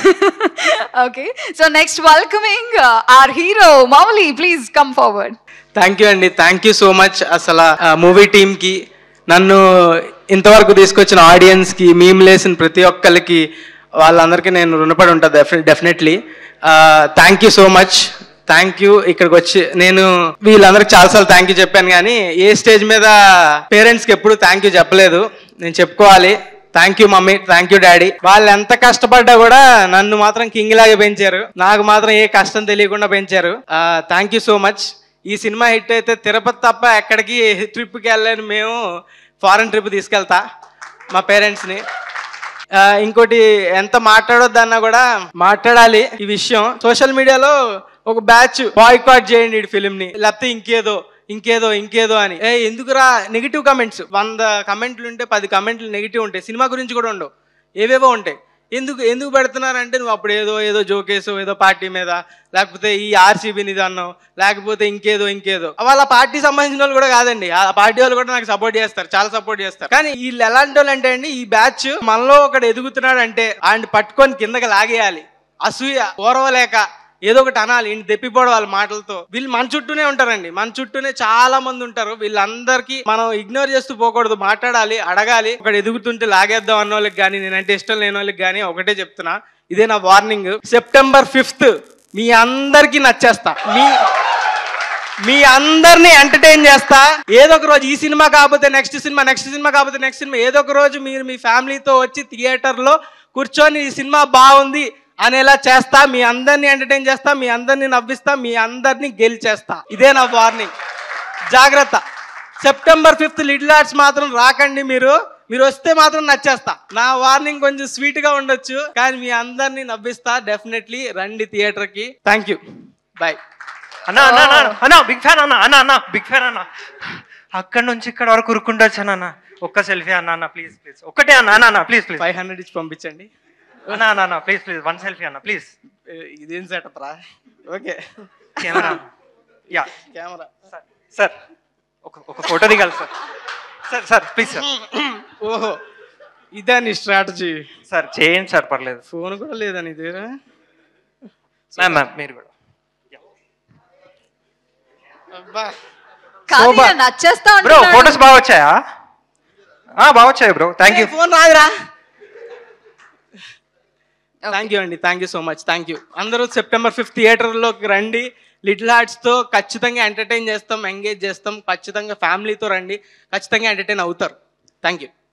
Okay, so next welcoming our hero Mauli, please come forward. Thank you అండి, thank you so much. అసలు movie టీమ్కి, నన్ను ఇంతవరకు తీసుకొచ్చిన ఆడియన్స్కి, మేము లేసిన ప్రతి ఒక్కరికి, వాళ్ళందరికీ నేను రుణపడి ఉంటాను definitely. Thank you so much, thank you. ఇక్కడికి వచ్చి నేను వీళ్ళందరికీ చాలాసార్లు థ్యాంక్ యూ చెప్పాను, కానీ ఏ స్టేజ్ మీద పేరెంట్స్కి ఎప్పుడు థ్యాంక్ యూ చెప్పలేదు. నేను చెప్పుకోవాలి. Thank you mummy, thank you daddy. వాళ్ళు ఎంత కష్టపడ్డా కూడా నన్ను మాత్రం కింగ్ లాగా పెంచారు. నాకు మాత్రం ఏ కష్టం తెలియకుండా పెంచారు. Thank you so much. ఈ సినిమా హిట్ అయితే తిరుపతి తప్ప ఎక్కడికి ట్రిప్కి వెళ్ళలేని మేము ఫారెన్ ట్రిప్ తీసుకెళ్తా మా పేరెంట్స్ని. ఇంకోటి, ఎంత మాట్లాడొద్దన్నా కూడా మాట్లాడాలి ఈ విషయం. సోషల్ మీడియాలో ఒక బ్యాచ్ బాయ్కాట్ చేయండి ఈ ఫిలింని, లేకపోతే ఇంకేదో అని. ఎందుకురా నెగిటివ్ కమెంట్స్? 100 కమెంట్లు ఉంటే 10 కమెంట్లు నెగిటివ్ ఉంటాయి. సినిమా గురించి కూడా ఉండవు, ఏవేవో ఉంటాయి. ఎందుకు పెడుతున్నారంటే, నువ్వు అప్పుడు ఏదో జోకేసో, ఏదో పార్టీ మీద, లేకపోతే ఈ ఆర్సీబీని ఇది అన్నావు, లేకపోతే ఇంకేదో. వాళ్ళ పార్టీ సంబంధించిన వాళ్ళు కూడా కాదండి, ఆ పార్టీ వాళ్ళు కూడా నాకు సపోర్ట్ చేస్తారు, చాలా సపోర్ట్ చేస్తారు. కానీ వీళ్ళు ఎలాంటి వాళ్ళు అంటే అండి, ఈ బ్యాచ్ మనలో ఒకడు ఎదుగుతున్నాడు అంటే ఆయన పట్టుకొని కిందకి లాగేయాలి. అసూయ ఓర్వలేక ఏదో ఒకటి అనాలి, ఇంటి తెప్పిపోవడం వాళ్ళ మాటలతో. వీళ్ళు మన చుట్టూనే ఉంటారండి, మన చుట్టూనే చాలా మంది ఉంటారు. వీళ్ళందరికీ మనం ఇగ్నోర్ చేస్తూ పోకూడదు, మాట్లాడాలి, అడగాలి. ఒకటి ఎదుగుతుంటే లాగేద్దాం అన్న వాళ్ళకి కానీ, నేనంటే ఇష్టం లేని వాళ్ళకి కానీ ఒకటే చెప్తున్నా, ఇదే నా వార్నింగ్. సెప్టెంబర్ 5th మీ అందరికీ నచ్చేస్తా, మీ అందరినీ ఎంటర్టైన్ చేస్తా. ఏదో ఒక రోజు ఈ సినిమా కాకపోతే నెక్స్ట్ సినిమా కాకపోతే నెక్స్ట్ సినిమా, ఏదో ఒక రోజు మీరు మీ ఫ్యామిలీతో వచ్చి థియేటర్లో కూర్చొని ఈ సినిమా బాగుంది అనేలా చేస్తా. మీ అందరినీ ఎంటర్టైన్ చేస్తా, మీ అందరినీ నవ్విస్తా, మీ అందరినీ గెలిచేస్తా. ఇదే నా వార్నింగ్, జాగ్రత్త. సెప్టెంబర్ 5th లిటిల్ ఆర్ట్స్ మాత్రం రాకండి. మీరు వస్తే మాత్రం నచ్చేస్తా. నా వార్నింగ్ కొంచెం స్వీట్ గా ఉండొచ్చు, కానీ మీ అందరినీ నవ్విస్తా. డెఫినెట్లీ రండి థియేటర్ కి. Thank you, bye. అన్నా బిగ్ ఫ్యాన్ అన్న బిగ్ ఫ్యాన్ అన్న. అక్కడి నుంచి ఇక్కడ వరకు ఉరుకుండొచ్చు అన్న. ఒక్క సెల్ఫీ అన్న ప్లీజ్ ఒక్కటే అన్న ప్లీజ్ 500 ఇచ్చి పంపించండి అన్న ప్లీజ్ 1 సెల్ఫీ అన్న ప్లీజ్. ఇదేం సెటప్ రా? ఓకే, కెమెరా సార్, ఒక ఫోటో దిగాలి సార్ ప్లీజ్ సార్. ఓహో, ఇదా నీ స్ట్రాటజీ? సార్ చేయండి సార్, పర్లేదు. ఫోన్ కూడా లేదని ఇదేరా? మ్యామ్ మీరు కూడా. బ్రో ఫోటోస్ బాగా వచ్చాయా? బాగా వచ్చాయి బ్రో, థ్యాంక్ యూ. ఫోన్ రాదురా. థ్యాంక్ యూ అండి, thank you so much, thank you. అందరూ సెప్టెంబర్ 5th థియేటర్లోకి రండి. లిటిల్ హార్ట్స్తో ఖచ్చితంగా ఎంటర్టైన్ చేస్తాం, ఎంగేజ్ చేస్తాం. ఖచ్చితంగా ఫ్యామిలీతో రండి, ఖచ్చితంగా ఎంటర్టైన్ అవుతారు. Thank you.